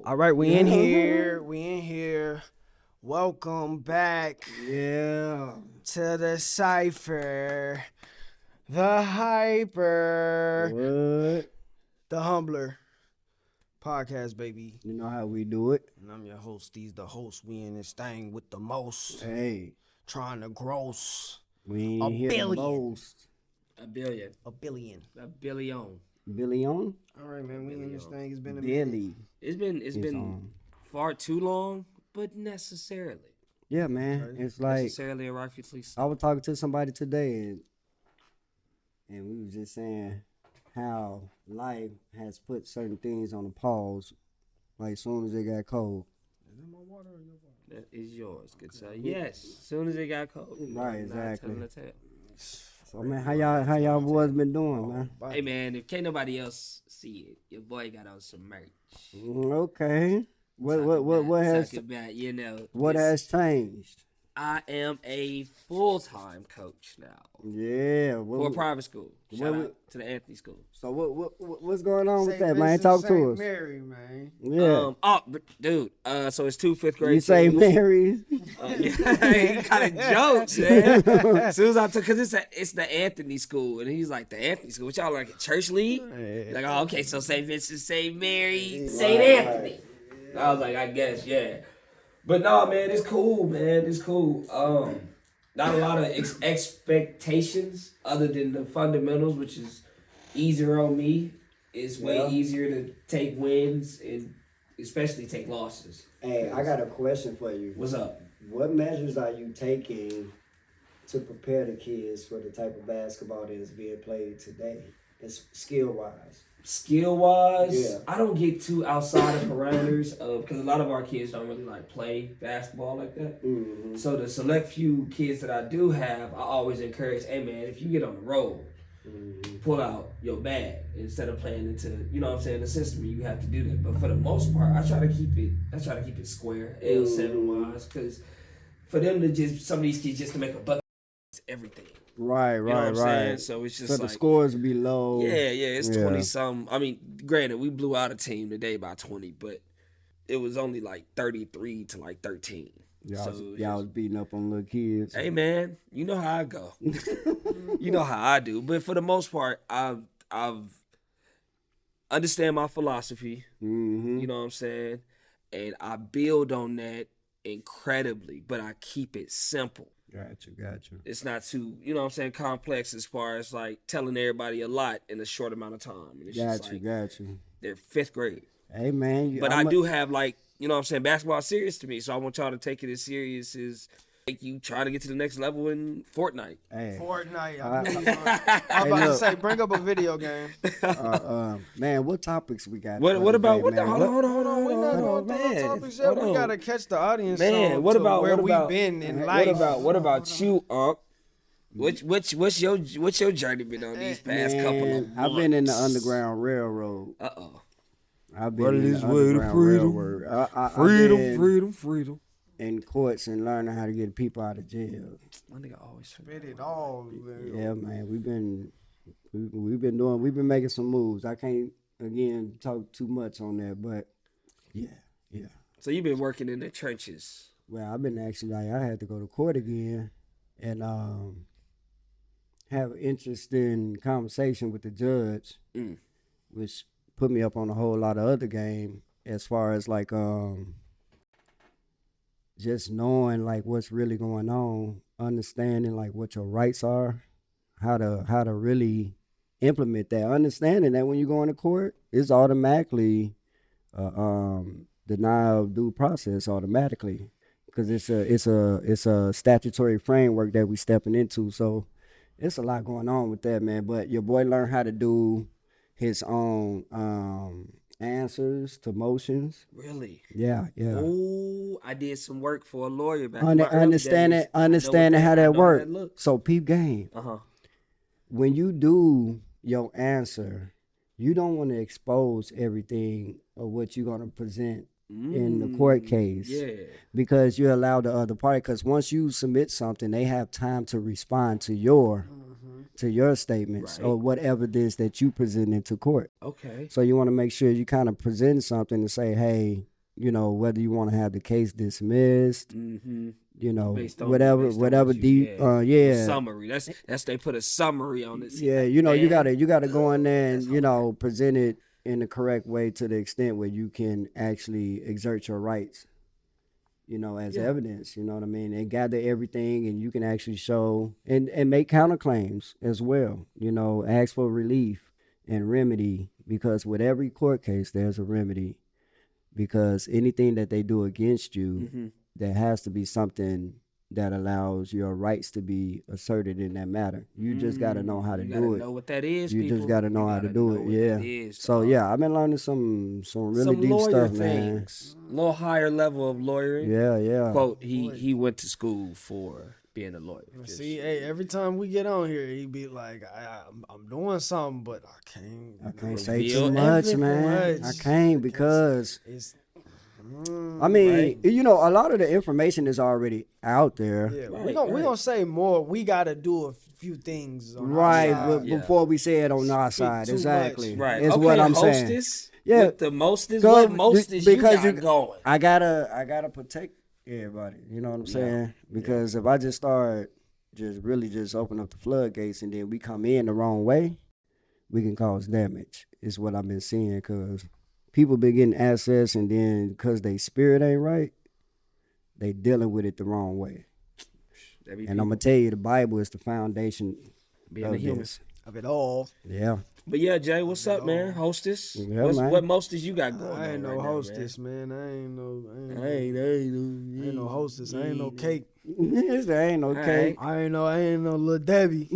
All right, we in here. We in here. Welcome back. Yeah. To the Cypher. The Hyper. What? The Humbler. Podcast, baby. You know how we do it. And I'm your host. He's the host. We in this thing with the most. Hey. Trying to gross. We A ain't here billion. the most. A billion. A billion. A billion. Billion? All right, man. We in this thing. It's been a Billy. It's been far too long, but necessarily. Yeah, man. Okay. It's like Necessarily and rightfully so. I was talking to somebody today and we was just saying how life has put certain things on a pause, like as soon as it got cold. Is that my water or your water? That is yours, good sir. Yes, as soon as it got cold. Right, Not exactly. telling the tale. So man, how y'all boys been doing, man? Hey man, if can't nobody else see it, your boy got on some merch. Okay. What has Talk about, you know, what has changed? I am a full-time coach now Yeah. for a private school. Shout out to the Anthony School. So what's going on with St. that, man? Vincent, Talk to St. us. Mary, man. Yeah. Dude. So it's two fifth grade. You say teams. Mary? He kind of jokes, man. As soon as I took, cause it's the Anthony School, and he's like, the Anthony School. What y'all like a church league? Like, oh, okay, so St. Vincent, St. Mary, St. Anthony. I was like, I guess, yeah. But no, man, it's cool, man. It's cool. Not a lot of expectations other than the fundamentals, which is easier on me. It's way easier to take wins and especially take losses. Hey, I got a question for you. What's up? What measures are you taking to prepare the kids for the type of basketball that is being played today, skill-wise? Skill-wise, Yeah. I don't get too outside of parameters because a lot of our kids don't really like play basketball like that. Mm-hmm. So the select few kids that I do have, I always encourage, hey man, if you get on the road, pull out your bag instead of playing into, you know what I'm saying, the system. You have to do that. But for the most part, I try to keep it square, L7 wise, because for them to just some of these kids just to make a bucket, it's everything. Right. You know what I'm saying? So it's just so the scores be low. Yeah, it's 20-something. I mean, granted, we blew out a team today by 20, but it was only like 33 to like 13. Y'all was beating up on little kids. Hey, man, you know how I go. You know how I do. But for the most part, I've understand my philosophy. Mm-hmm. You know what I'm saying? And I build on that incredibly, but I keep it simple. Gotcha. It's not too, you know what I'm saying, complex as far as like telling everybody a lot in a short amount of time. And it's just like, Gotcha. they're fifth grade. Hey, man. But I do have like, you know what I'm saying, basketball serious to me. So I want y'all to take it as serious as like you try to get to the next level in Fortnite. Hey. Fortnite. I'm about to say, bring up a video game. Man, what topics we got? What about, man? hold on, We not doing man. topics yet. We gotta catch the audience. Man, on what to about where what we about, been in life? What about you, Unc? What's your journey been on these past couple of months? I've been in the Underground Railroad. I've been What in is the way to Underground freedom? Railroad. I've been Freedom. in courts and learning how to get people out of jail. My nigga always Spit it all. Man. Yeah, man, we've been making some moves. I can't again talk too much on that, but yeah. So you've been working in the trenches. Well, I've been actually I had to go to court again and have an interesting conversation with the judge, which put me up on a whole lot of other game as far as like just knowing like what's really going on, understanding like what your rights are, how to really implement that, understanding that when you go into court, it's automatically denial of due process automatically because it's a statutory framework that we stepping into. So it's a lot going on with that, man. But your boy learned how to do his own answers to motions. Really? Yeah. Oh, I did some work for a lawyer back Understanding how that works. So peep game. When you do your answer, you don't want to expose everything of what you're going to present in the court case. Yeah. Because you allow the other party, because once you submit something, they have time to respond to your to your statements or what evidence that you present into court. Okay. So you want to make sure you kind of present something to say, hey, you know, whether you want to have the case dismissed, you know, Based on whatever what you- yeah. Summary. That's they put a summary on this. Yeah, you know, you gotta go in there and, you know, present it in the correct way to the extent where you can actually exert your rights, you know, as evidence, you know what I mean? And gather everything, and you can actually show and make counterclaims as well, you know, ask for relief and remedy, because with every court case, there's a remedy. Because anything that they do against you, there has to be something that allows your rights to be asserted in that matter. You just got to know how to do it. Know what that is. You just got to know how to do it. Yeah. So I've been learning some really deep lawyer stuff, things. A little higher level of lawyering. Yeah. Quote: He went to school for being a lawyer. See, hey, every time we get on here, he be like, I'm doing something, but I can't say too much, man. I can't because it's. I mean, you know, a lot of the information is already out there. Yeah, we're gonna say more. We gotta do a few things on right, our side. but before we say it on our side, exactly. Right, is okay, what I'm hostess, saying. Yeah, with the mostest, what mostest because you got going. I gotta protect everybody. You know what I'm saying? Because if I just start just open up the floodgates and then we come in the wrong way, we can cause damage. Is what I've been seeing, because people been getting access, and then because they spirit ain't right, they dealing with it the wrong way. And I'm gonna tell you, the Bible is the foundation Being a human. Of it all. Yeah. But yeah, Jay, what's up, man? Hostess. Yeah, What mostest you got going on? I ain't no right hostess, man. I ain't no hostess. I ain't no cake. There ain't no cake. I ain't no little Debbie.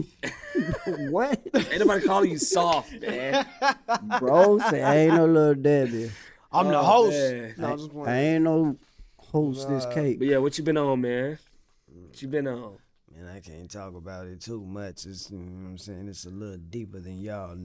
What? Ain't nobody calling you soft, man. Bro, say I ain't no little Debbie. I'm the host. Man. No, I'm just playing. I ain't no hostess cake. But yeah, what you been on, man? What you been on? Man, I can't talk about it too much. It's, you know what I'm saying? It's a little deeper than y'all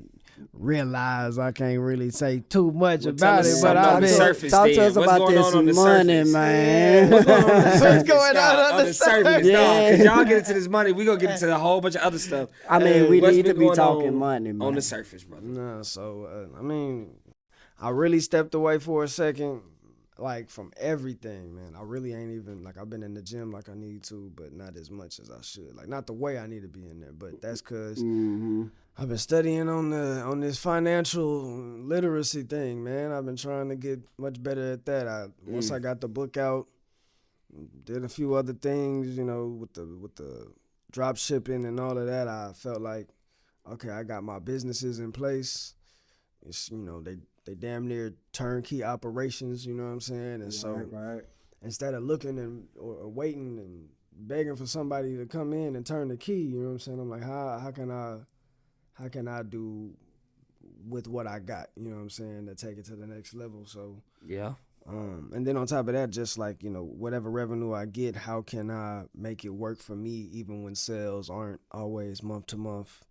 realize. I can't really say too much about it, but I've been... Talk to us about this money, man. What's going on on the surface? What's going on the surface? Yeah. Cause y'all get into this money, we gonna get into a whole bunch of other stuff. I mean, we What's need to been be going talking on money, man. on the surface, brother. No, so, I mean, I really stepped away for a second, like, from everything, man. I really ain't even, like, I've been in the gym like I need to, but not as much as I should. Like, not the way I need to be in there, but that's because I've been studying on this financial literacy thing, man. I've been trying to get much better at that. Once I got the book out, did a few other things, you know, with the drop shipping and all of that, I felt like, okay, I got my businesses in place. It's, you know, they damn near turnkey operations, you know what I'm saying? And so instead of looking or waiting and begging for somebody to come in and turn the key, you know what I'm saying? I'm like, how can I do with what I got, you know what I'm saying, to take it to the next level? So yeah. And then on top of that, just like, you know, whatever revenue I get, how can I make it work for me even when sales aren't always month to month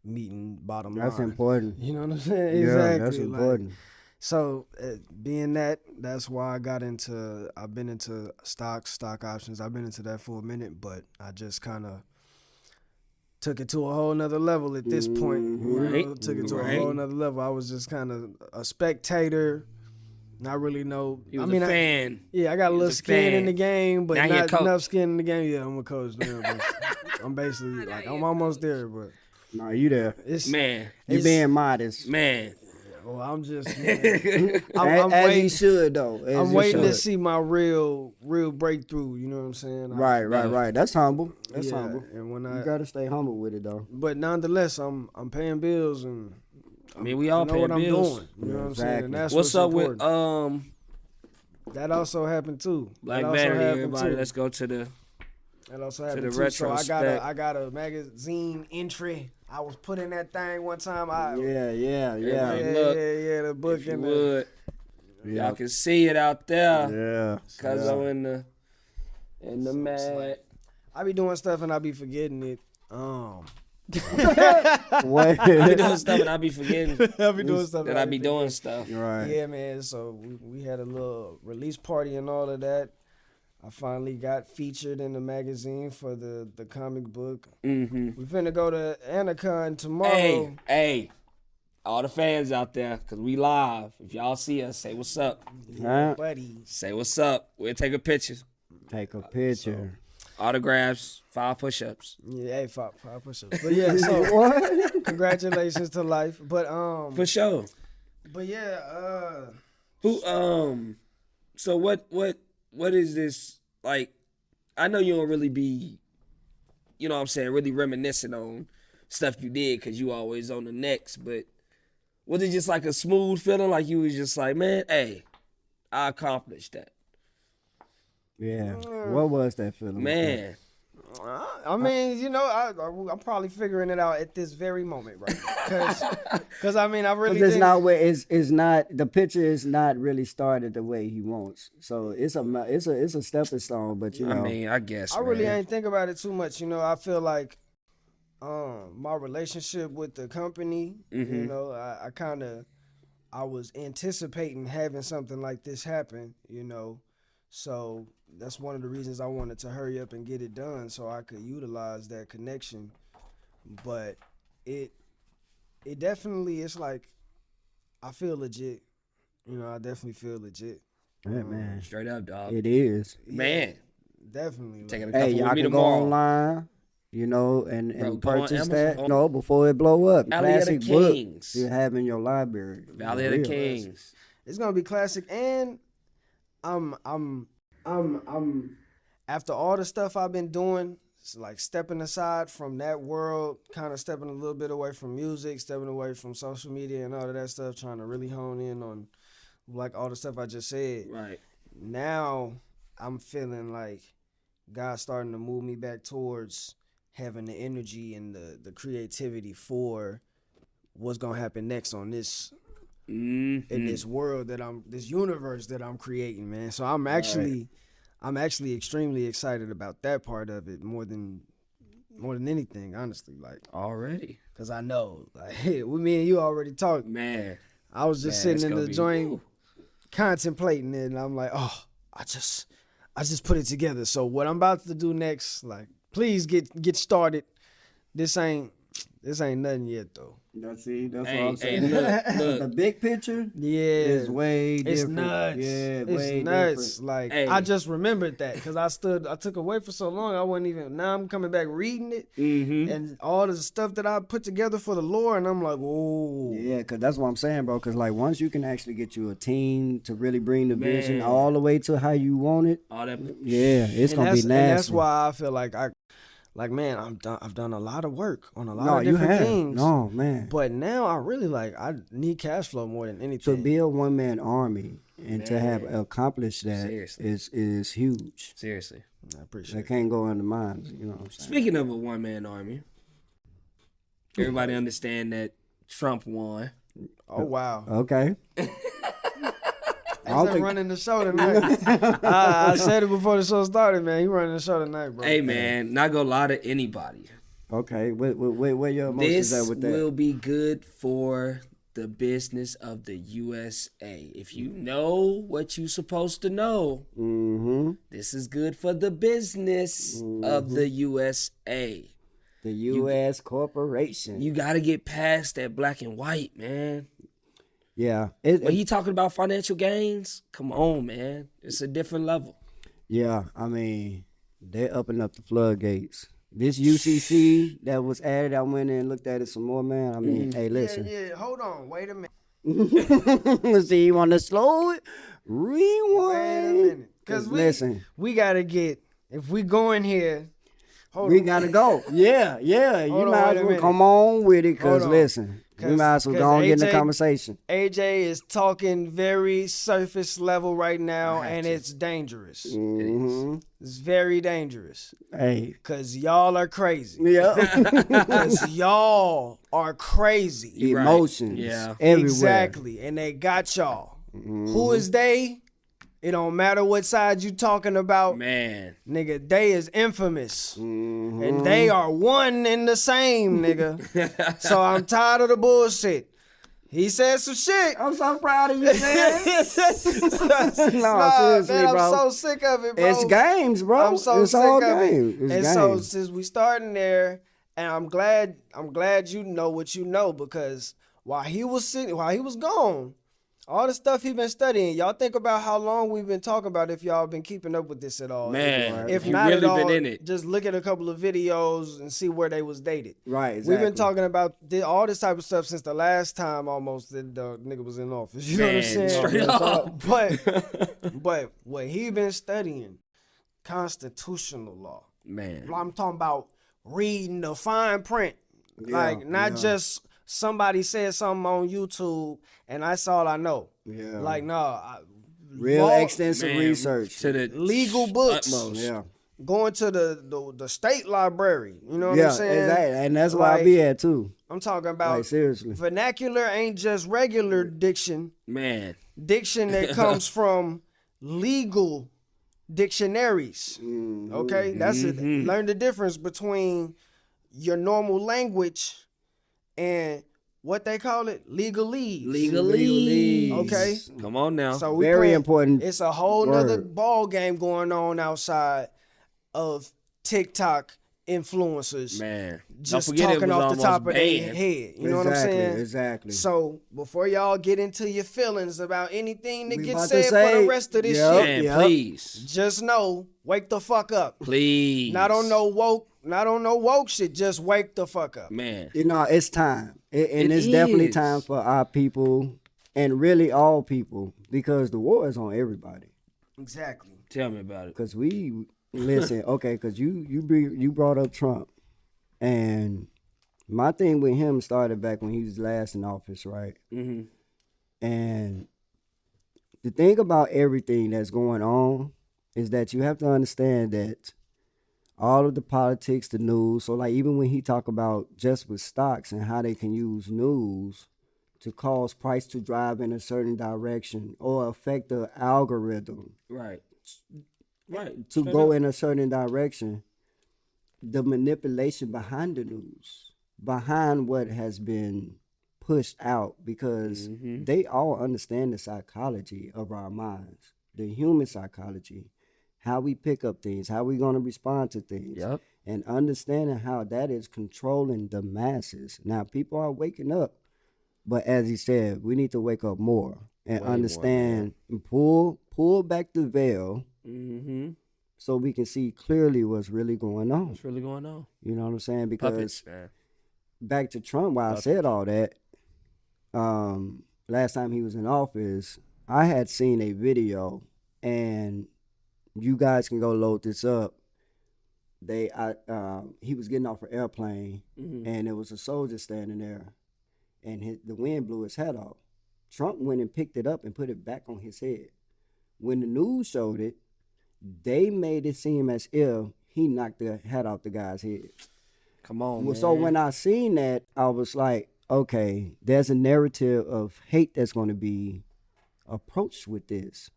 meeting bottom line? That's important. You know what I'm saying? Yeah, Exactly. that's important. So being that's why I've been into stock options. I've been into that for a minute, but I just kind of took it to a whole nother level at this point. You know, took it to a whole nother level. I was just kind of a spectator. Not really know. You was a fan. I got a little skin in the game, but now not enough skin in the game. Yeah, I'm a coach now. But I'm basically like I'm almost there, but no, you there? You being modest, man. Well, I'm just I'm as waiting. You should though. I'm waiting to see my real breakthrough. You know what I'm saying? Right. That's humble. That's humble. And when you gotta stay humble with it though. But nonetheless, I'm paying bills, and I mean we all pay bills. I'm doing. You know what I'm saying? And that's what's up important. With that also happened too. Black Vanity, everybody. Let's go to the. That also happened too. So I got a magazine entry. I was put in that thing one time. Yeah. The book in the. Y'all can see it out there. Yeah. Cause I'm in the mat. I be doing stuff and I be forgetting it. What? I be doing stuff and I be forgetting. I be doing stuff that I be doing stuff. Right. Yeah, man. So we had a little release party and all of that. I finally got featured in the magazine for the comic book. Mm-hmm. We finna go to Anacon tomorrow. Hey, all the fans out there, cause we live. If y'all see us, say what's up. Yeah, buddy. Say what's up. We'll take a picture. Take a picture. Autographs, 5 push-ups. Yeah, hey, five push-ups. But yeah, so What? congratulations to life. But For sure. But yeah, Who so what is this like? I know you don't really be, you know what I'm saying, really reminiscing on stuff you did because you always on the next, but was it just like a smooth feeling, like you was just like, man, hey, I accomplished that? Yeah. What was that feeling? Man. I mean, you know, I'm probably figuring it out at this very moment, right? Because I mean, I really Because it's didn't- not where it's not the picture is not really started the way he wants. So it's a stepping stone, but you know. I mean, I guess I really man. ain't think about it too much. You know, I feel like my relationship with the company, you know, I was anticipating having something like this happen, you know. So that's one of the reasons I wanted to hurry up and get it done so I could utilize that connection. But it definitely, it's like, I feel legit. You know, I definitely feel legit. Yeah, man. Straight up, dog. It is. Man. Definitely. Like, Taking a couple Hey, with y'all me can go tomorrow. online, you know, and Bro, go on purchase Amazon. that. No, before it blow up. Valley of the Classic book Kings. you have in your library. Valley of the Real. Kings. it's gonna be classic, and I'm after all the stuff I've been doing, it's like stepping aside from that world, kind of stepping a little bit away from music, stepping away from social media and all of that stuff, trying to really hone in on like all the stuff I just said. Right. Now I'm feeling like God's starting to move me back towards having the energy and the creativity for what's gonna happen next on this in this world this universe that I'm creating, man. So I'm actually extremely excited about that part of it more than anything, honestly. Like, Already. cause I know, like, hey, with me and you already talked. Man. I was just Man, it's sitting in gonna the be- joint Ooh. contemplating it, and I'm like, oh, I just put it together. So what I'm about to do next, like, please get started. This ain't nothing yet, though. That's what I'm Hey, saying. look. The big picture Yeah, is way it's different. nuts. Yeah, it's way nuts. different. Like, Hey. I just remembered that because I took away for so long. I wasn't even. Now I'm coming back reading it and all the stuff that I put together for the Lord, and I'm like, whoa. Yeah, because that's what I'm saying, bro. Because, like, once you can actually get you a team to really bring the vision Man. all the way to how you want it, All that. yeah, it's going to be nasty. And that's why I feel like man, I've done a lot of work on a lot of different things. No, man. But now I really I need cash flow more than anything. To be a one-man army and to have Man. accomplished that Seriously. is huge. Seriously. I appreciate That it. can't go under mine, you know what I'm saying? Speaking of a one-man army, everybody understand that Trump won. Oh wow. Okay. He's running the show tonight. I said it before the show started, man. He running the show tonight, bro. Hey, man, not gonna lie to anybody. Okay, where your emotions This at with that? will be good for the business of the USA. If you know what you're supposed to know, Mm-hmm. this is good for the business of the USA. The U.S. corporation. You got to get past that black and white, man. Yeah. When he talking about financial gains, come on, man. It's a different level. Yeah, I mean, they're upping up the floodgates. This UCC that was added, I went in and looked at it some more, man. I mean, hey, listen. Yeah, hold on. Wait a minute. See, you want to slow it? Wait a Rewind. minute. Because we got to get, if we go in here, We got to go. Yeah. You Hold on, might wait as a well minute. come on with it because, Hold on. listen, we might as well go and get in the AJ conversation. AJ is talking very surface level right now, and it's dangerous. Mm-hmm. It's very dangerous. Hey. Because y'all are crazy. Yeah. Because y'all are crazy. Right. Emotions. Yeah. Everywhere. Exactly. And they got y'all. Who is they? It don't matter what side you talking about. Man. Nigga, they is infamous. Mm-hmm. And they are one and the same, nigga. So I'm tired of the bullshit. He said some shit. I'm so proud of you, man. No, seriously, man, I'm bro. so sick of it, bro. It's games, bro. I'm so it's sick all of games. it. It's And games. so since we starting there, and I'm glad you know what you know, because while he was gone, all the stuff he been studying, y'all think about how long we've been talking about if y'all been keeping up with this at all. Man, if you not really at all, been in it. just look at a couple of videos and see where they was dated. Right, exactly. We've been talking about all this type of stuff since the last time almost that the nigga was in office. You know what I'm saying? Straight up. But what he been studying, constitutional law. Man. I'm talking about reading the fine print. Not just somebody said something on YouTube and that's all I know. Yeah. Like, no. Real extensive research. To the legal books. utmost. Yeah. Going to the state library. You know what Yeah, I'm saying? exactly. And that's where I be at too. I'm talking about Like, seriously. vernacular ain't just regular diction. Man. Diction that comes from legal dictionaries. Okay? That's it. Learn the difference between your normal language and what they call it, legalese. Legalese. Okay? Come on now. So we Very playing- important It's a whole nother word. ball game going on outside of TikTok influencers. Man. Just Don't forget talking it was off the top almost of their banned. head. You know what I'm saying? Exactly. So before y'all get into your feelings about anything that We gets about said to for say, the rest of this yep. shit, Man, Yep. please. just know, wake the fuck up. Please. Not on no woke shit. Just wake the fuck up. Man. You know, it's time. And It it's definitely is. time for our people and really all people, because the war is on everybody. Exactly. Tell me about it. Because we, listen, okay, because you brought up Trump. And my thing with him started back when he was last in office, right? Mm-hmm. And the thing about everything that's going on is that you have to understand that all of the politics, the news, so like even when he talk about just with stocks and how they can use news to cause price to drive in a certain direction or affect the algorithm Right. Right. to Straight go up. in a certain direction, the manipulation behind the news, behind what has been pushed out, because they all understand the psychology of our minds, the human psychology, how we pick up things, how we're going to respond to things, Yep. and understanding how that is controlling the masses. Now, people are waking up, but as he said, we need to wake up more and Way more, understand and pull back the veil Mm-hmm. so we can see clearly what's really going on. What's really going on? You know what I'm saying? Because Puppets, man. back to Trump, why I said all that, last time he was in office, I had seen a video, and you guys can go load this up. He was getting off an airplane, and there was a soldier standing there, and the wind blew his hat off. Trump went and picked it up and put it back on his head. When the news showed it, they made it seem as if he knocked the hat off the guy's head. Come on, Well, man. so when I seen that, I was like, okay, there's a narrative of hate that's going to be approached with this.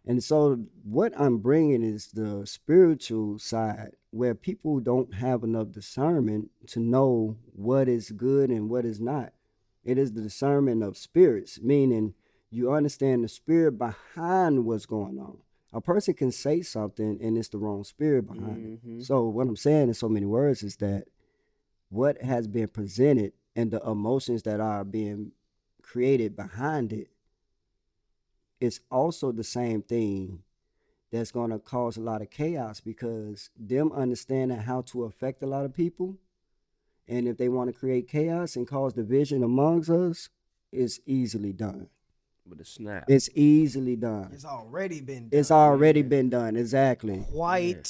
And so what I'm bringing is the spiritual side, where people don't have enough discernment to know what is good and what is not. It is the discernment of spirits, meaning you understand the spirit behind what's going on. A person can say something and it's the wrong spirit behind it. So what I'm saying in so many words is that what has been presented and the emotions that are being created behind it is also the same thing that's going to cause a lot of chaos, because them understanding how to affect a lot of people, and if they want to create chaos and cause division amongst us, it's easily done. With a snap. It's easily done. It's already been done. It's already been done. Exactly. Quite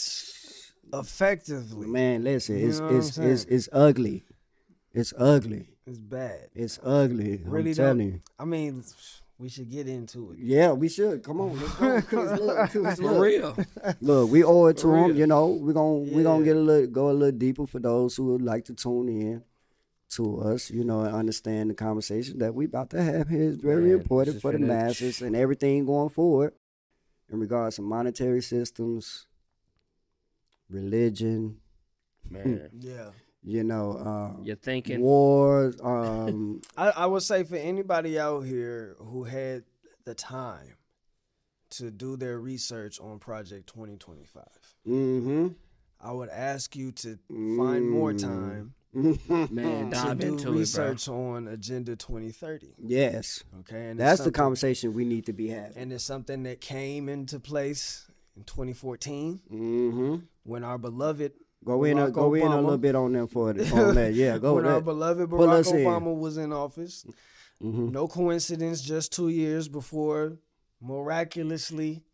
effectively. Man, listen, You know what I'm saying? it's ugly. It's ugly. It's bad. It's ugly. Really I'm telling don't. you. I mean, we should get into it. Yeah, we should. Come on, let's go. 'Cause look, For real. Look, we owe it to For them. real. You know, we're gonna get go a little deeper for those who would like to tune in to us. You know, and understand the conversation that we about to have here is very Man, important this for the is finna- masses and everything going forward in regards to monetary systems, religion, Man. Yeah. You're thinking. wars. I would say for anybody out here who had the time to do their research on Project 2025, Mm-hmm. I would ask you to find more time Man, to dive do into it, bro. research on Agenda 2030. Yes, Okay, and that's the conversation we need to be having. And it's something that came into place in 2014 Mm-hmm. when our beloved Go in a Obama- little bit on them on that. Yeah, go when with our that. beloved Pull Barack us in. Obama was in office. Mm-hmm. No coincidence, just 2 years before, miraculously,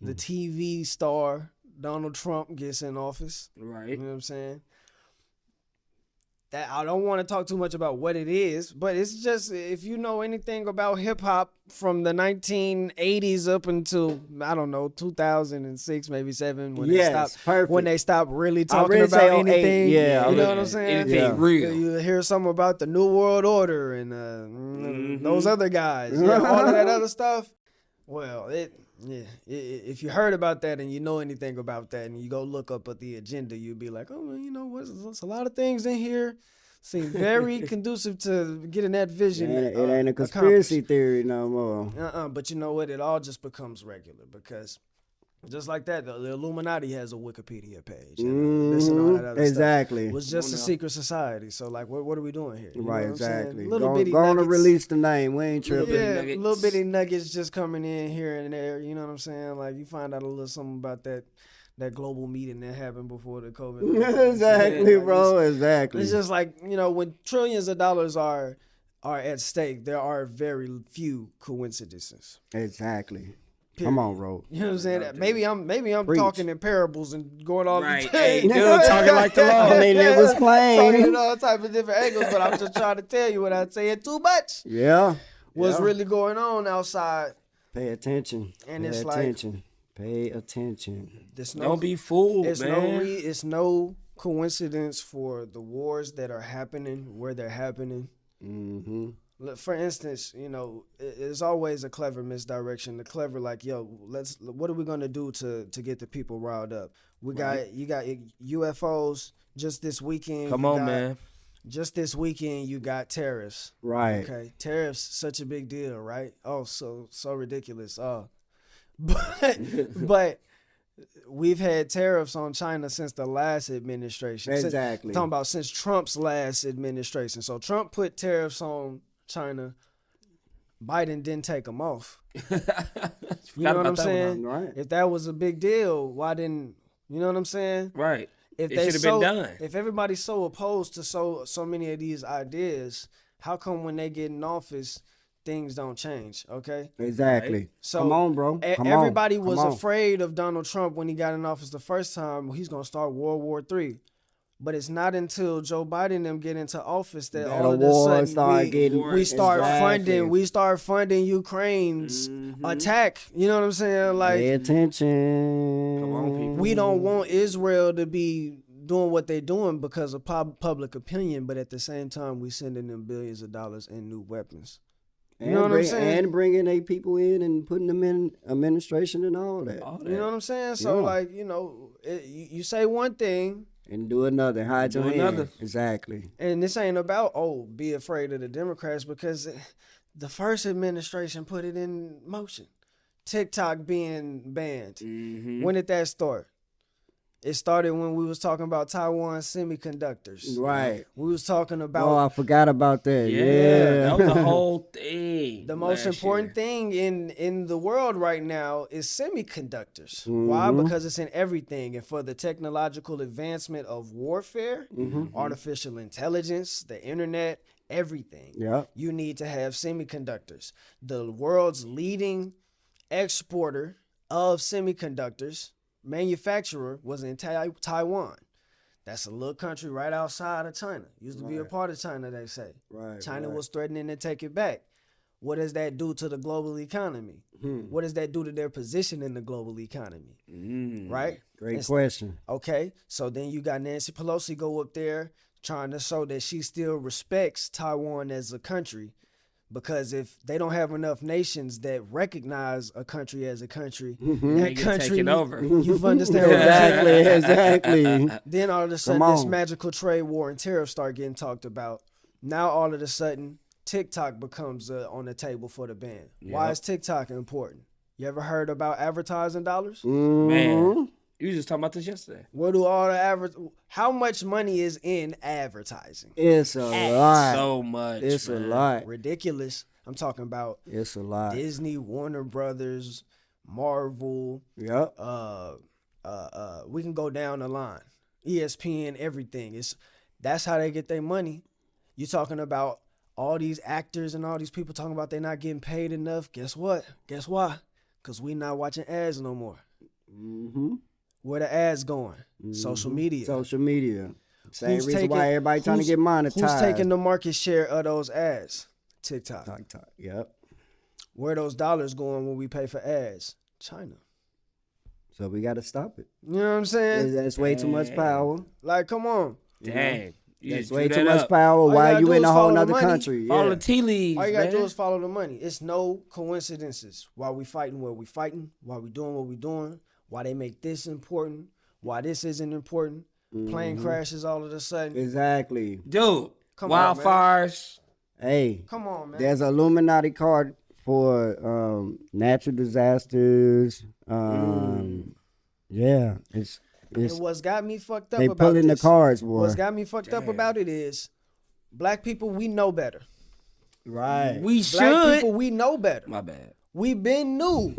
the TV star Donald Trump gets in office. You Right. know what I'm saying? That I don't want to talk too much about what it is, but it's just if you know anything about hip hop from the 1980s up until I don't know 2006, maybe 7, when Yes, they stopped perfect. when they stopped really I talking really say about 08, anything. yeah, you know I what I'm really- saying? Anything Yeah. real. You hear something about the New World Order and those other guys, yeah, all of that other stuff. Well, if you heard about that and you know anything about that and you go look up at the agenda, you'd be like, oh, well, you know what? There's a lot of things in here seem very conducive to getting that vision. It ain't a conspiracy accomplished. theory no more. But you know what? It all just becomes regular because just like that, the Illuminati has a Wikipedia page. And this and all that other Exactly. stuff. It was just a secret society. So, like, what are we doing here? You know Right, what I'm saying? exactly. Little bitty Going to nuggets. release the name. We ain't tripping. Yeah, nuggets. little bitty nuggets just coming in here and there. You know what I'm saying? Like you find out a little something about that global meeting that happened before the COVID. Exactly, Like, bro. Exactly. It's just like when trillions of dollars are at stake, there are very few coincidences. Exactly. Period. Come on, bro. You know what I'm saying? Maybe I'm Preach. talking in parables and going all Right. the Hey, dude, talking like the law. I mean, it was plain. talking in all type of different angles, but I'm just trying to tell you without saying too much. Yeah. What's Yeah. really going on outside? Pay attention. And Pay it's like- attention. Pay attention. There's Don't be fooled, It's man. it's no coincidence for the wars that are happening where they're happening. Mm-hmm. Look, for instance, it's always a clever misdirection. The clever, like, yo, what are we gonna do to get the people riled up? You got UFOs just this weekend. Come on, man. Just this weekend, you got tariffs. Right. Okay, tariffs, such a big deal, right? Oh, so ridiculous. But we've had tariffs on China since the last administration. Exactly. Talking about since Trump's last administration. So Trump put tariffs on China. Biden didn't take them off. You know what I'm saying? Right. If that was a big deal, why didn't you know what I'm saying? Right. If It should have been done. If everybody's so opposed to so many of these ideas, how come when they get in office, things don't change? Okay. Exactly. Right. So Come on, bro. Come everybody on. was Come on. afraid of Donald Trump when he got in office the first time. He's gonna start World War III. But it's not until Joe Biden and them get into office that That all of a a war sudden start getting- we start Exactly. funding Ukraine's attack. You know what I'm saying? Like Pay attention. Come on, people. we don't want Israel to be doing what they're doing because of public opinion, but at the same time we sending them billions of dollars in new weapons. You know what I'm saying? And bringing their people in and putting them in administration and all that. You know what I'm saying? So Yeah. like you say one thing. And do another. Hide your Do hand. another. Exactly. And this ain't about, be afraid of the Democrats because the first administration put it in motion. TikTok being banned. Mm-hmm. When did that start? It started when we was talking about Taiwan semiconductors. Right. We was talking about Oh, I forgot about that. Yeah, Yeah. that was the whole thing. the most last important year. thing in the world right now is semiconductors. Why? Because it's in everything. And for the technological advancement of warfare, artificial intelligence, the internet, everything, Yeah. you need to have semiconductors. The world's leading exporter of semiconductors, manufacturer, was in Taiwan. That's a little country right outside of China. Used to be a part of China, they say. Right. China right. was threatening to take it back. What does that do to the global economy? What does that do to their position in the global economy? Right? Great question. Okay, so then you got Nancy Pelosi go up there trying to show that she still respects Taiwan as a country, Because if they don't have enough nations that recognize a country as a country, Mm-hmm. that They get country taken over. You understand what I'm saying? Exactly. Then all of a sudden, Come this on. magical trade war and tariffs start getting talked about. Now all of a sudden, TikTok becomes on the table for the ban. Why Yep. is TikTok important? You ever heard about advertising dollars? Man, you was just talking about this yesterday. Where do all the how much money is in advertising? It's a lot. So much. It's man. a lot. Ridiculous. I'm talking about It's a lot. Disney, Warner Brothers, Marvel. Yep. We can go down the line. ESPN, everything. That's how they get their money. You talking about all these actors and all these people talking about they not getting paid enough. Guess what? Guess why? Because we not watching ads no more. Mm-hmm. Where the ads going? Social media. Social media. Same Who's reason taking- why everybody trying to who's- get monetized. Who's taking the market share of those ads? TikTok. TikTok. Yep. Where those dollars going when we pay for ads? China. So we got to stop it. You know what I'm saying? That's way too much power. Like, come on. Dang. You That's just way drew too that much up. power. you Why gotta you do in is a follow whole the nother money. country? Follow Yeah. the tea leaves, All you gotta man. do is follow the money. It's no coincidences why we fighting where we fighting, why we doing what we doing, why they make this important, why this isn't important. Plane crashes all of a sudden. Dude, Exactly. Come on, man. wildfires. Hey, Come on, man. there's an Illuminati card for natural disasters. Yeah, it's And what's got me fucked up they about pulling the this, cards, boy. what's got me fucked up about it is black people, we know better. Right. We Black should. people, we know better. My bad. We been new.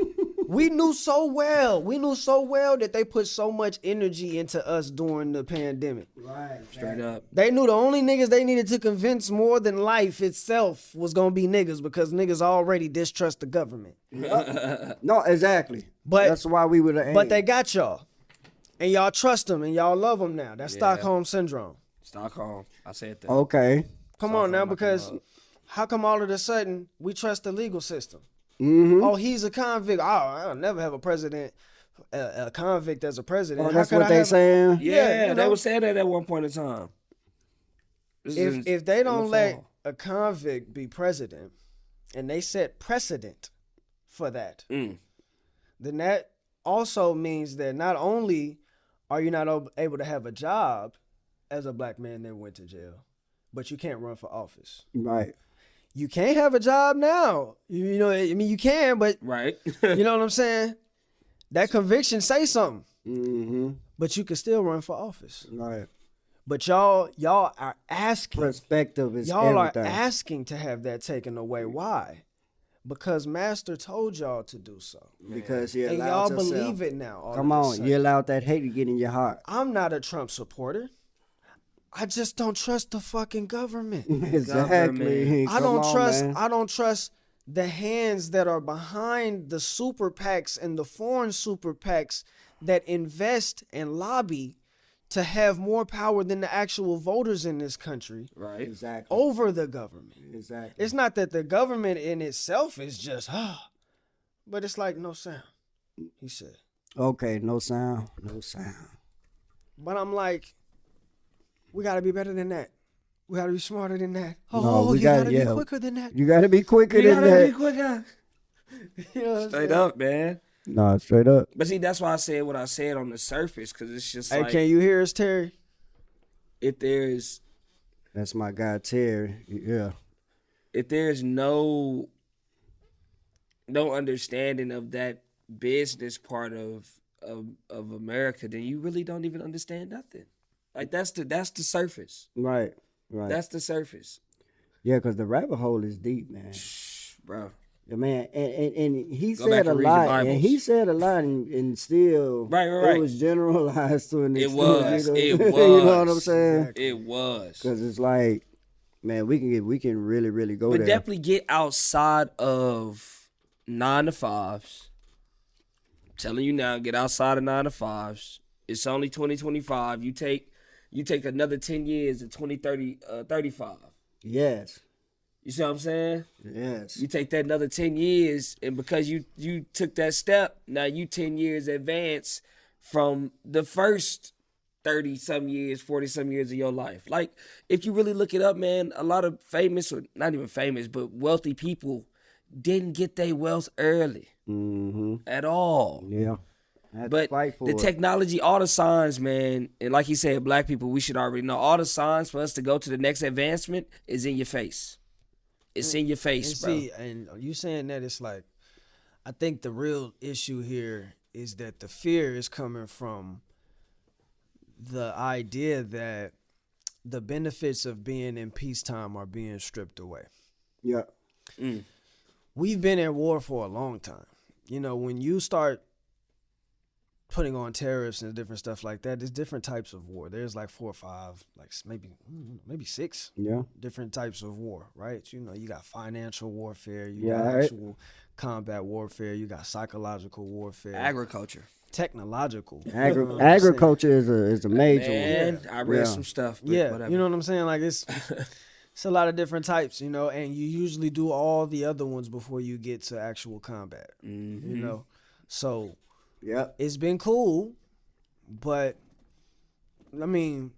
We knew so well. We knew so well that they put so much energy into us during the pandemic. Right. Straight up. They knew the only niggas they needed to convince more than life itself was gonna be niggas because niggas already distrust the government. No, exactly. But- that's why we would have. But they got y'all. And y'all trust them and y'all love them now. That's Yeah. Stockholm Syndrome. Stockholm. I said that. Okay. Come on now, Stockholm, because I how come all of a sudden we trust the legal system? Mm-hmm. Oh, he's a convict. Oh, I'll never have a president, a convict as a president. Oh, How that's could what I they have a- saying. Yeah, Yeah, you they know. were saying that at one point in time. This is If they in don't the let fall. a convict be president, and they set precedent for that, Mm. then that also means that not only are you not able to have a job as a black man that went to jail, but you can't run for office. Right. You can't have a job now. You know, I mean, you can, but Right. you know what I'm saying? That conviction say something, Mm-hmm. but you can still run for office. Right. But y'all are asking. Perspective is Y'all everything. are asking to have that taken away. Why? Because Master told y'all to do so. Because you're And allowed y'all yourself. believe it now. all Come of a on, sudden. you allowed that hate to get in your heart. I'm not a Trump supporter. I just don't trust the fucking government. Exactly. I don't Come on, trust man. I don't trust the hands that are behind the super PACs and the foreign super PACs that invest and lobby to have more power than the actual voters in this country Right. Exactly. over the government. Exactly. It's not that the government in itself is just but it's like no sound, he said. Okay, no sound. No sound. But I'm like, we gotta be better than that. We gotta be smarter than that. No, we you gotta gotta- be yeah. quicker than that. You gotta be quicker You than gotta be that. quicker. You know what I'm Straight saying? up, man. No, straight up. But see, that's why I said what I said on the surface, because it's just Hey, like can you hear us, Terry? if there's That's my guy Terry. Yeah. no understanding of that business part of America, then you really don't even understand nothing. Like that's the surface. Right. Right. That's the surface, Yeah, because the rabbit hole is deep, man. bro. The man, and he Go back said a and read your lot, and Bibles. he said a lot, and still, Right. it was generalized to an It extent. was. You know, It you know what I'm was. saying? It was. Because it's like, man, we can really, really go But there. definitely get outside of 9 to 5s. I'm telling you now, get outside of 9 to 5s. It's only 2025. You take another 10 years at 35. Yes, You see what I'm saying? yes, You take that another 10 years, and because you took that step, now you 10 years advance from the first 30-some years, 40-some years of your life. Like, if you really look it up, man, a lot of famous, or not even famous, but wealthy people didn't get their wealth early at all. Yeah. Had to But fight the for it. technology, all the signs, man, and like he said, black people, we should already know, all the signs for us to go to the next advancement is in your face. It's in your face, And bro. see, and you saying that, it's like, I think the real issue here is that the fear is coming from the idea that the benefits of being in peacetime are being stripped away. Yeah. We've been at war for a long time. You know, when you start putting on tariffs and different stuff like that, there's different types of war. There's like 4 or 5, like maybe 6 different types of war, right? You know, you got financial warfare, you got actual combat warfare, you got psychological warfare, Agriculture. technological. Agriculture is a major Man, one. I read some stuff. But Yeah, whatever. you know what I'm saying? Like, it's a lot of different types, you know, and you usually do all the other ones before you get to actual combat, you know? So it's been cool, but I mean,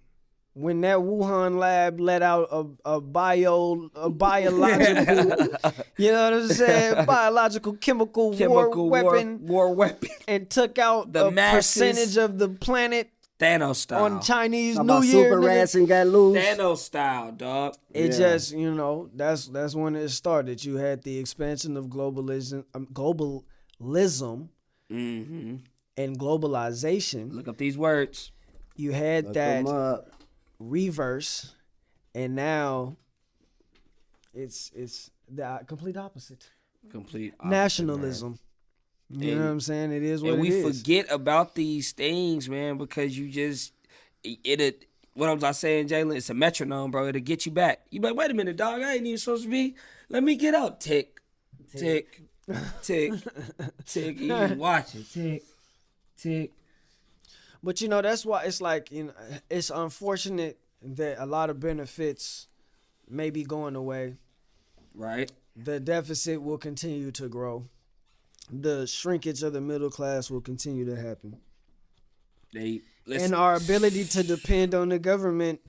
when that Wuhan lab let out a biological, you know what I'm saying? Biological chemical war weapon, and took out The a masses. percentage of the planet Thanos style. on Chinese About New Year. super nigga. rats and got loose. Thanos style, dog. It just, you know, that's when it started. You had the expansion of globalism, and globalization. Look up these words. You had Look that 'em up. reverse, and now it's the complete opposite. Complete opposite, Nationalism. You know what I'm saying? It is what and it we is. forget about these things, man, because you just what I was saying, Jalen, it's a metronome, bro. It'll get you back. You be like, wait a minute, dog. I ain't even supposed to be. Let me get up. Tick, tick, tick, tick. You just watch it. Tick, tick. But you know, that's why it's like, you know, it's unfortunate that a lot of benefits may be going away. Right. The deficit will continue to grow. The shrinkage of the middle class will continue to happen. And our ability to depend on the government,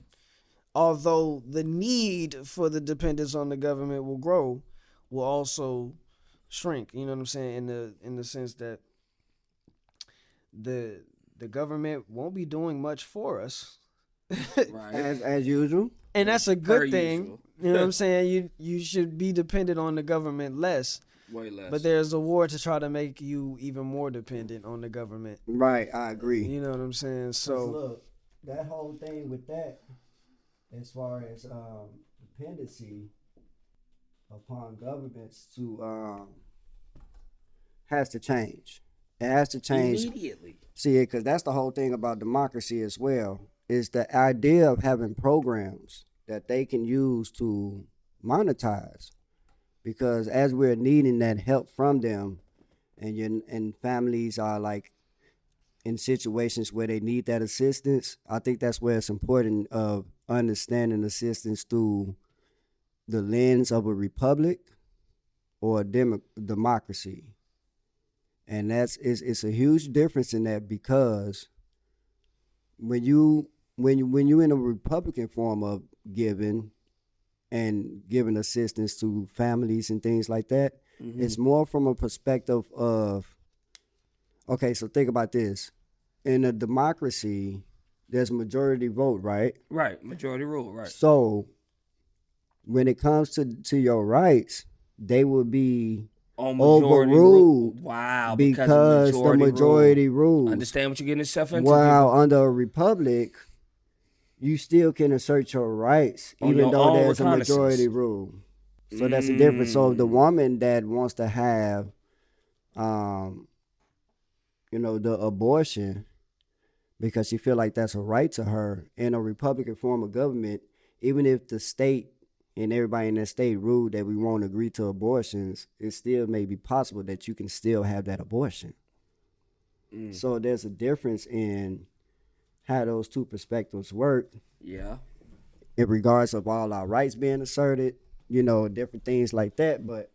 although the need for the dependence on the government will grow, will also shrink. You know what I'm saying? In the sense that the government won't be doing much for us. Right. As usual. And that's a good Per thing. usual. You know what I'm saying? You should be dependent on the government less. Way less. But there's a war to try to make you even more dependent on the government. Right, I agree. You know what I'm saying? So look, that whole thing with that, as far as dependency upon governments to has to change. It has to change immediately. See, because that's the whole thing about democracy as well, is the idea of having programs that they can use to monetize. Because as we're needing that help from them, and families are like in situations where they need that assistance, I think that's where it's important of understanding assistance through the lens of a republic or a democracy. And it's a huge difference in that, because when you in a Republican form of giving assistance to families and things like that, it's more from a perspective of, okay, so think about this. In a democracy, there's majority vote, right? Right. Majority rule, right. So when it comes to your rights, they will be overruled. Wow, because the majority rules. Understand what you're getting yourself into? While under a republic, you still can assert your rights, even though there's a majority rule. So that's the difference. So the woman that wants to have, the abortion, because she feel like that's a right to her, in a Republican form of government, even if the state and everybody in that state ruled that we won't agree to abortions, it still may be possible that you can still have that abortion. So there's a difference in how those two perspectives work. Yeah. In regards of all our rights being asserted, different things like that. But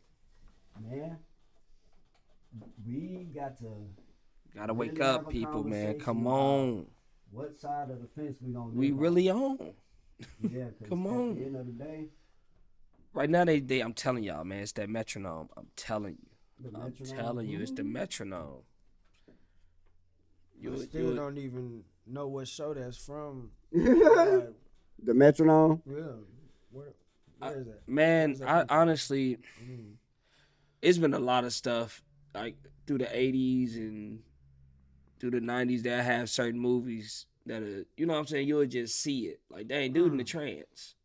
man, we gotta wake really have up, a people, man. conversation Come about on. what side of the fence we gonna live We on? really on. Yeah, 'cause Come at on. the end of the day, Right now, I'm telling y'all, man, it's that metronome. I'm telling you. I'm telling you, it's the metronome. I still don't even know what show that's from. the metronome. Yeah. Where is that? Man, I honestly, Mm. it's been a lot of stuff like through the 80s and through the 90s that have certain movies that are, you know what I'm saying, you'll just see it. Like, they ain't dude in the trance.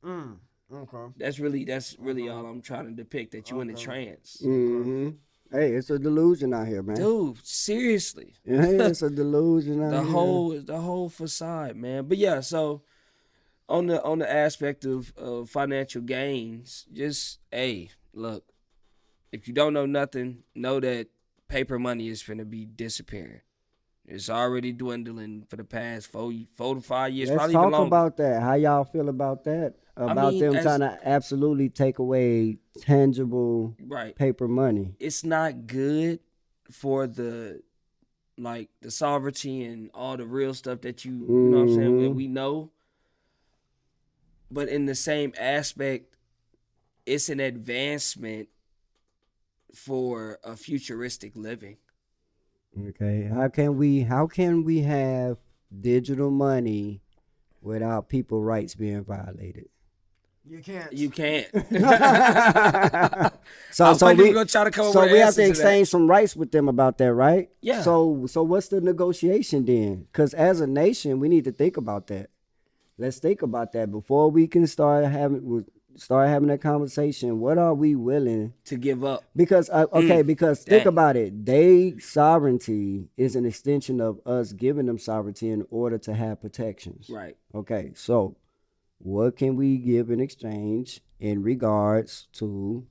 Okay. That's really all I'm trying to depict, that you in the trance. Mm-hmm. Hey, it's a delusion out here, man. Dude, seriously. Yeah, it's a delusion out here. The whole facade, man. But yeah, so on the aspect of financial gains, just look, if you don't know nothing, know that paper money is finna be disappearing. It's already dwindling for the past 4 to 5 years, Let's probably talk even longer. about that. How y'all feel about that? About them trying to absolutely take away tangible paper money. It's not good for the sovereignty and all the real stuff that you know what I'm saying, that we know. But in the same aspect, it's an advancement for a futuristic living. Okay. How can we have digital money without people's rights being violated? You can't. So we gonna try to come so up with we an have to answer to exchange some rights with them about that, right? Yeah. So what's the negotiation then? Because as a nation, we need to think about that. Let's think about that before we can start having that conversation. What are we willing to give up? Because think about it. They sovereignty is an extension of us giving them sovereignty in order to have protections. Right. Okay. So what can we give in exchange in regards to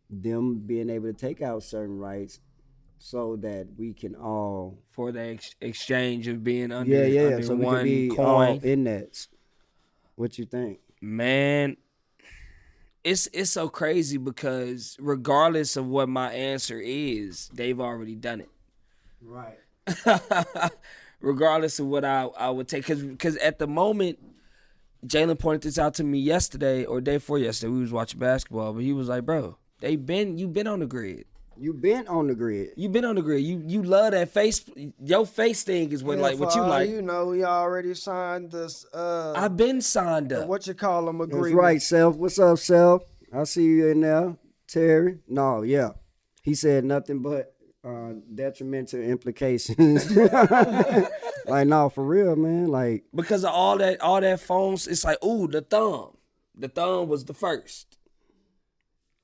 them being able to take out certain rights so that we can all for the exchange of being under so we one can be coin all in that. What you think? Man, it's so crazy because regardless of what my answer is, they've already done it. Right. Regardless of what I would take, because at the moment, Jalen pointed this out to me yesterday or day before yesterday. We was watching basketball, but he was like, "Bro, you've been on the grid. You've been on the grid. You've been on the grid. You love that face. Your face thing is what what you like. You know, we already signed this. I've been signed up. What you call them agreement? That's right, Self. What's up, Self? I see you in there, Terry. No, yeah, he said nothing but detrimental implications. Like, no, for real, man. Like, because of all that phones, it's like, ooh, the thumb. The thumb was the first.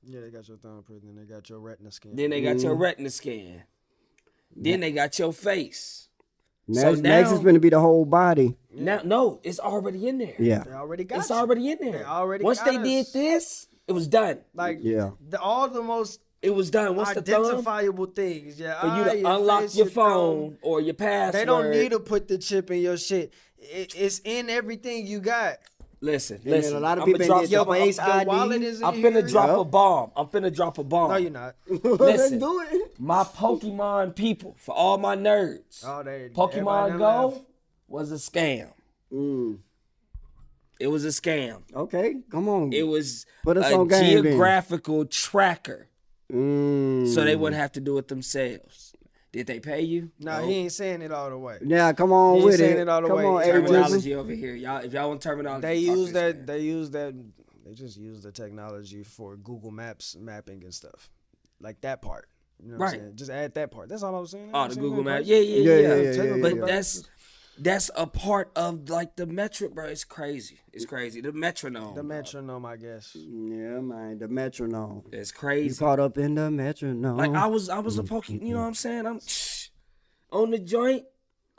Yeah, they got your thumbprint, then they got your retina scan. Then they got your retina scan. Then they got your face. Next is going to be the whole body. Now, no, it's already in there. Yeah, they already got. It's already in there. They already. Once they did this, it was done. Like, yeah, all the most. It was done. What's identifiable things? Yeah, for you to unlock your phone or your password. They don't need to put the chip in your shit. It's in everything you got. Listen. A lot of people drop your face ID. I'm finna drop a bomb. No, you're not. Listen, do it. My Pokemon people, for all my nerds, Pokemon Go was a scam. It was a scam. Okay, come on. It was Put us a on game, geographical tracker, so they wouldn't have to do it themselves. Did they pay you? No, he ain't saying it all the way. Yeah, come on he with ain't saying it. it all the Come way. on, terminology over here, y'all. If y'all want terminology, they use that. They just use the technology for Google Maps mapping and stuff, like that part. You know what I'm saying? Just add that part. That's all I was saying. Oh, the Google Maps. Yeah. But that's a part of like the metro, bro. It's crazy. The metronome. The metronome, I guess. Yeah, man. The metronome. It's crazy. You caught up in the metronome. Like I was a Pokemon. You know what I'm saying? I'm on the joint.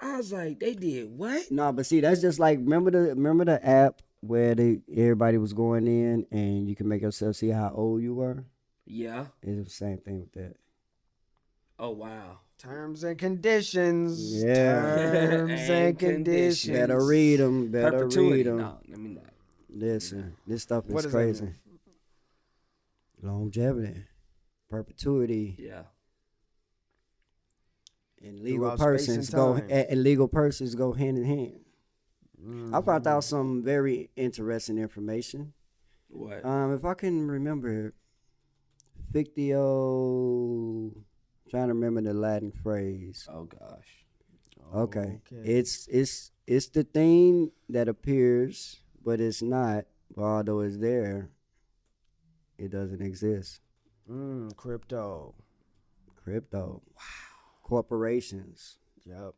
I was like, they did what? No, but see, that's just like remember the app where everybody was going in and you can make yourself see how old you were. Yeah. It's the same thing with that. Oh wow. Terms and conditions. Yeah. Terms and conditions. Better read them. Perpetuity. No, let me not. Listen, this stuff What is does crazy. Longevity, perpetuity. Yeah. And legal Throughout space persons and go time. and legal persons go hand in hand. I found out Mhm. some very interesting information. What? If I can remember, fictio. Trying to remember the Latin phrase. Oh gosh. Okay. It's the thing that appears, but it's not. Although it's there, it doesn't exist. Crypto. Crypto. Wow. Corporations. Yep.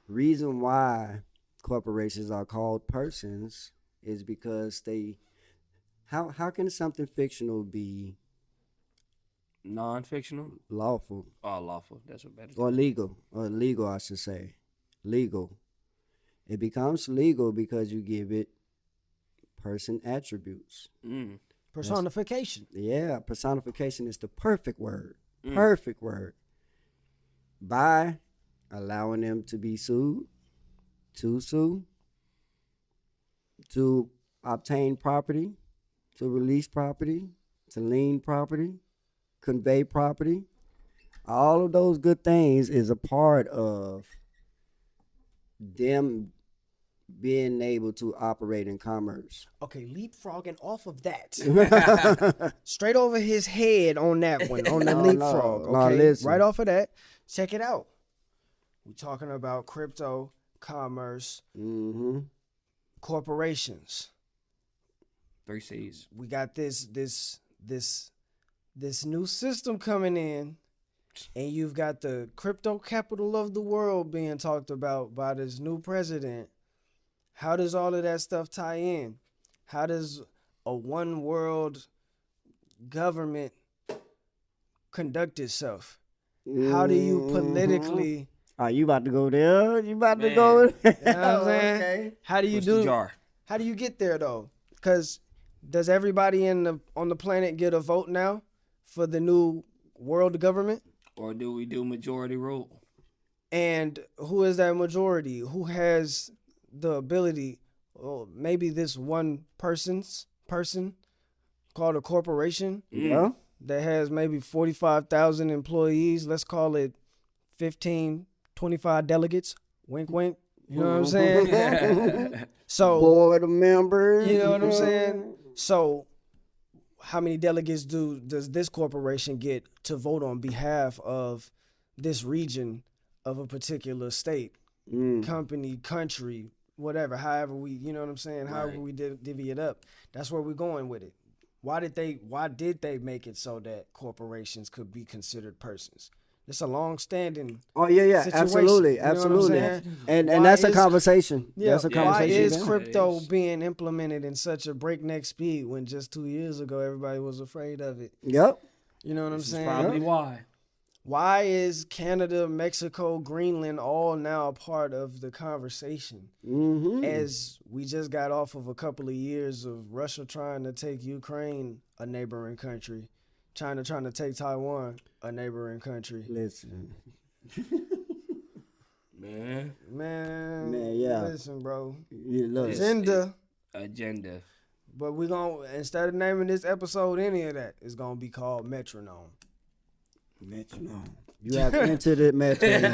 Reason why corporations are called persons is because they. How can something fictional be Non-fictional. lawful Oh, lawful. That's what better. or legal? I should say legal. It becomes legal because you give it person attributes. Mm. Personification. Yeah, personification is the perfect word. Mm. Perfect word. By allowing them to be sued, to sue, to obtain property, to release property, to lien property, convey property. All of those good things is a part of them being able to operate in commerce. Okay, leapfrogging off of that. Straight over his head on that one, on the No, leapfrog. no, Okay, listen. right off of that. Check it out. We're talking about crypto, commerce, Mm-hmm. corporations. 3 C's. We got this new system coming in, and you've got the crypto capital of the world being talked about by this new president. How does all of that stuff tie in? How does a one world government conduct itself? How do you politically, Are you about to go there? You about to Man. go? you know what I'm saying? Okay. How do you Push the do? jar. How do you get there though? Because does everybody on the planet get a vote now for the new world government? Or do we do majority rule? And who is that majority? Who has the ability? Well, maybe this one person called a corporation Yeah. that has maybe 45,000 employees. Let's call it 15, 25 delegates. Wink, wink. You know what I'm saying? So, Board of members. you know what I'm saying? So, how many delegates does this corporation get to vote on behalf of this region of a particular state, company, country, whatever, however we, you know what I'm saying? However Right. we divvy it up. That's where we're going with it. Why did they make it so that corporations could be considered persons? It's a long-standing Oh yeah, situation, absolutely, you know what I'm absolutely. saying? And Why that's a is- conversation. Yeah, That's a Yeah, why conversation. is man. crypto It is. being implemented in such a breakneck speed when just 2 years ago everybody was afraid of it? Yep. You know what I'm This is saying? probably why. Why is Canada, Mexico, Greenland all now a part of the conversation? Mm-hmm. As we just got off of a couple of years of Russia trying to take Ukraine, a neighboring country, China trying to take Taiwan, a neighboring country. Listen, Man. Man, yeah. listen, bro. you look. It's- Agenda. But we're going to, instead of naming this episode any of that, it's going to be called Metronome. Metronome. You have entered it, metronome.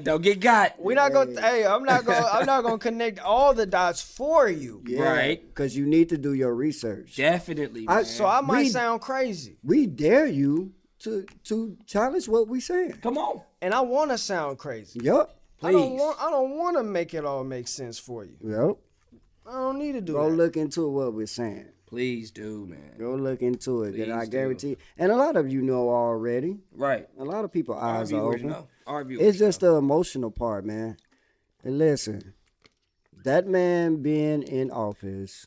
Don't get got. We're not going to, I'm not going to connect all the dots for you. Right. Because you need to do your research. Definitely, I- man. So I might We- sound crazy. We dare you to challenge what we saying. Come on. And I want to sound crazy. Yep. I don't want to make it all make sense for you. Yep. I don't need to do Go that. look into what we're saying. Please do, man. Go look into it. And I Please do. guarantee. And a lot of you know already. Right. A lot of people Our eyes are viewers open. know. Our viewers It's just know. the emotional part, man. And listen, that man being in office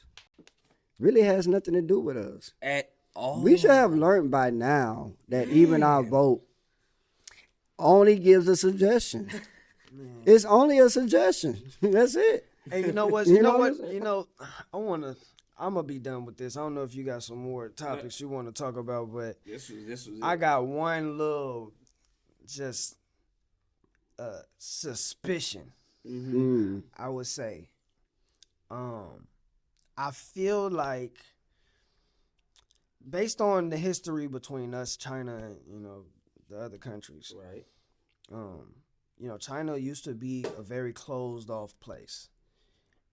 really has nothing to do with us. At all. We should have learned by now that even our vote only gives a suggestion. It's only a suggestion. That's it. Hey, you know what? You You know know what what? I'm You know, I'm gonna be done with this. I don't know if you got some more topics you want to talk about, but This was it. I got one little just suspicion. Mm. I would say. I feel like based on the history between us, China, and the other countries, Right. China used to be a very closed off place,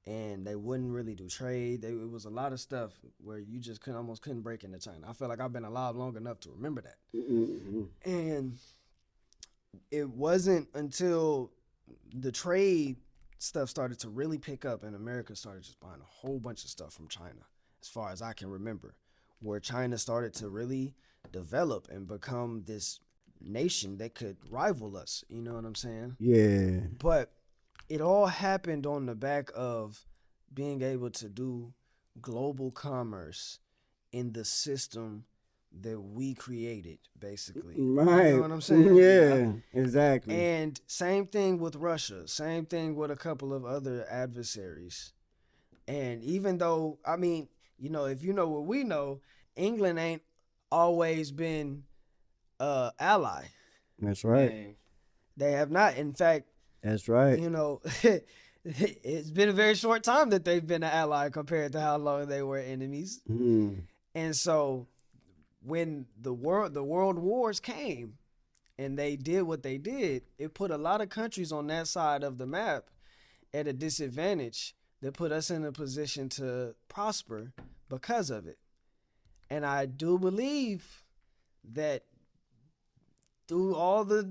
and they wouldn't really do trade. It was a lot of stuff where you just couldn't break into China. I feel like I've been alive long enough to remember that. Mm-hmm. And it wasn't until the trade stuff started to really pick up and America started just buying a whole bunch of stuff from China, as far as I can remember, where China started to really develop and become this nation that could rival us. You know what I'm saying? Yeah. But it all happened on the back of being able to do global commerce in the system that we created, basically. Right. You know what I'm saying? Yeah, exactly. And same thing with Russia. Same thing with a couple of other adversaries. And even though, I mean, if you know what we know, England ain't always been ally. That's right. Man. They have not. In fact, That's right. It's been a very short time that they've been an ally compared to how long they were enemies. Mm. And so when the world wars came and they did what they did, it put a lot of countries on that side of the map at a disadvantage that put us in a position to prosper because of it. And I do believe that through all the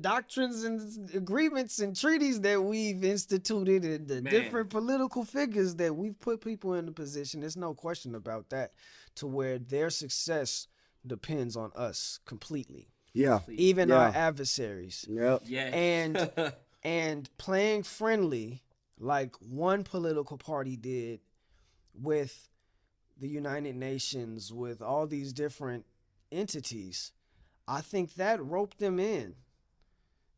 doctrines and agreements and treaties that we've instituted and the different political figures that we've put people in a position, there's no question about that, to where their success depends on us completely. Yeah. Even our adversaries. Yep. Yeah. And playing friendly like one political party did with the United Nations, with all these different entities, I think that roped them in.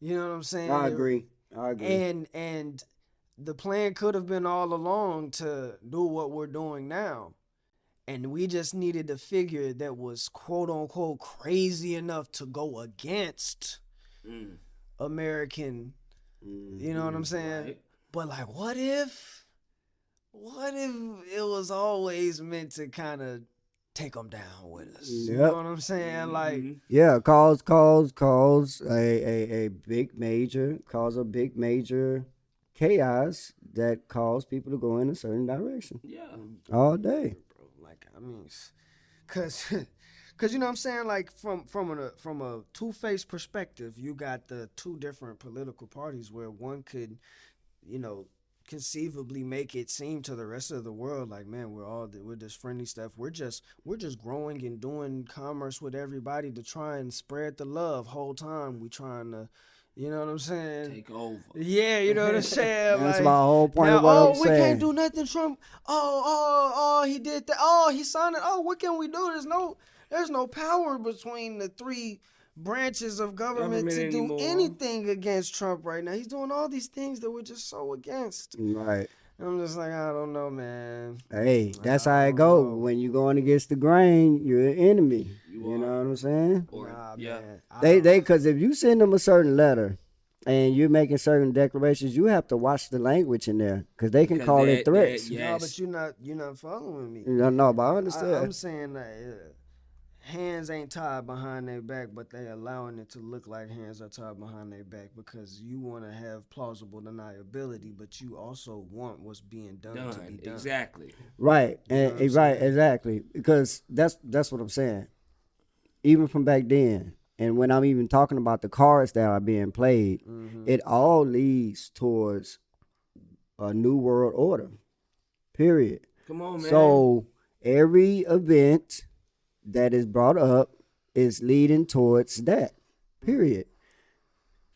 You know what I'm saying? I agree. And the plan could have been all along to do what we're doing now. And we just needed a figure that was quote unquote crazy enough to go against American, you know what I'm saying? Right. But like, what if it was always meant to kind of take them down with us? Yep. You know what I'm saying? Like, yeah, cause a big major chaos that cause people to go in a certain direction. Yeah. All day. bro, like, I mean, cause you know what I'm saying? Like, from a two-faced perspective, you got the two different political parties where one could, conceivably make it seem to the rest of the world like, man, we're just friendly stuff. We're just growing and doing commerce with everybody to try and spread the love. Whole time we trying to, you know what I'm saying? Take over. Yeah, you know what I'm saying? That's like, my whole point now, of what I'm we saying. can't do nothing, Trump. Oh, he did that. Oh, he signed it. Oh, what can we do? There's no power between the three branches of government to do anything against Trump right now. He's doing all these things that we're just so against. Right. I'm just like, I don't know, man. Hey, that's how it go. When you going against the grain, you're an enemy. You know what I'm saying? Man. They because if you send them a certain letter and you're making certain declarations, you have to watch the language in there because they can call it threats. No, but you're not following me. No, but I understand. I'm saying that hands ain't tied behind their back, but they allowing it to look like hands are tied behind their back because you want to have plausible deniability, but you also want what's being done to be done. Exactly. Right, exactly. Because that's what I'm saying. Even from back then, and when I'm even talking about the cards that are being played, it all leads towards a new world order. Period. Come on, man. So every event that is brought up is leading towards that. Period.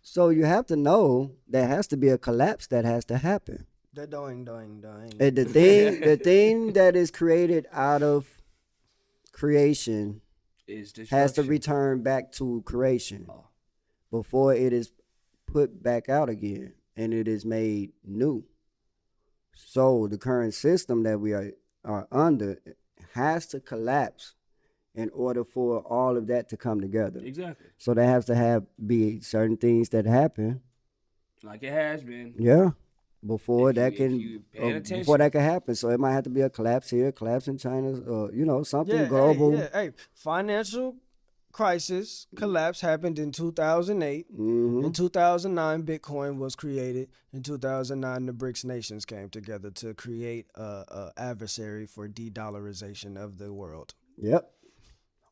So you have to know there has to be a collapse that has to happen. The doing. And the thing that is created out of creation has to return back to creation before it is put back out again and it is made new. So the current system that we are under has to collapse in order for all of that to come together. Exactly. So there has to be certain things that happen. Like it has been. Yeah. Before that can happen. So it might have to be a collapse here, collapse in China, or something global. Hey, financial crisis collapse happened in 2008. In 2009, Bitcoin was created. In 2009, the BRICS nations came together to create a adversary for de-dollarization of the world. Yep.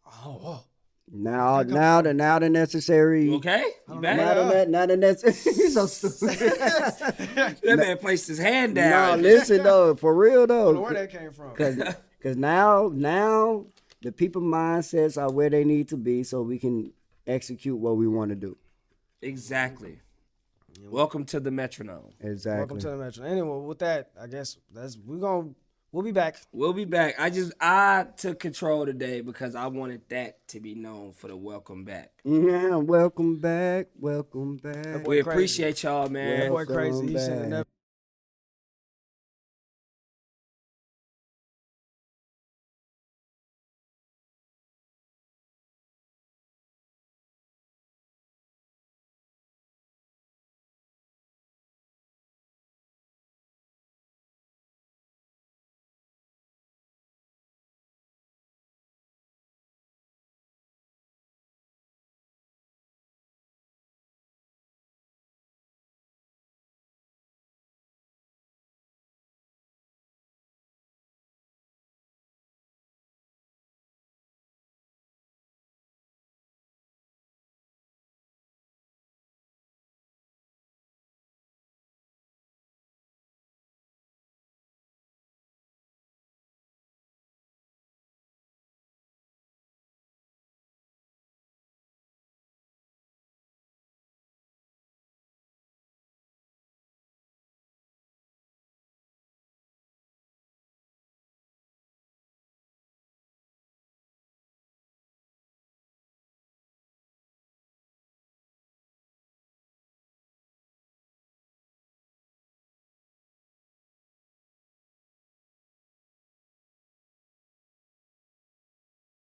Oh, whoa. Now the necessary. You okay? You back? Now the necessary. He's so stupid. That man placed his hand down. No, listen though, for real I though. don't know where that came from. Because now the people mindsets are where they need to be, so we can execute what we want to do. Exactly. Welcome to the Metronome. Exactly. Welcome to the Metro. Anyway, with that, I guess we'll be back. We'll be back. I took control today because I wanted that to be known for the welcome back. Yeah, welcome back. Welcome back. We appreciate y'all, man. That boy crazy. He back. should have never.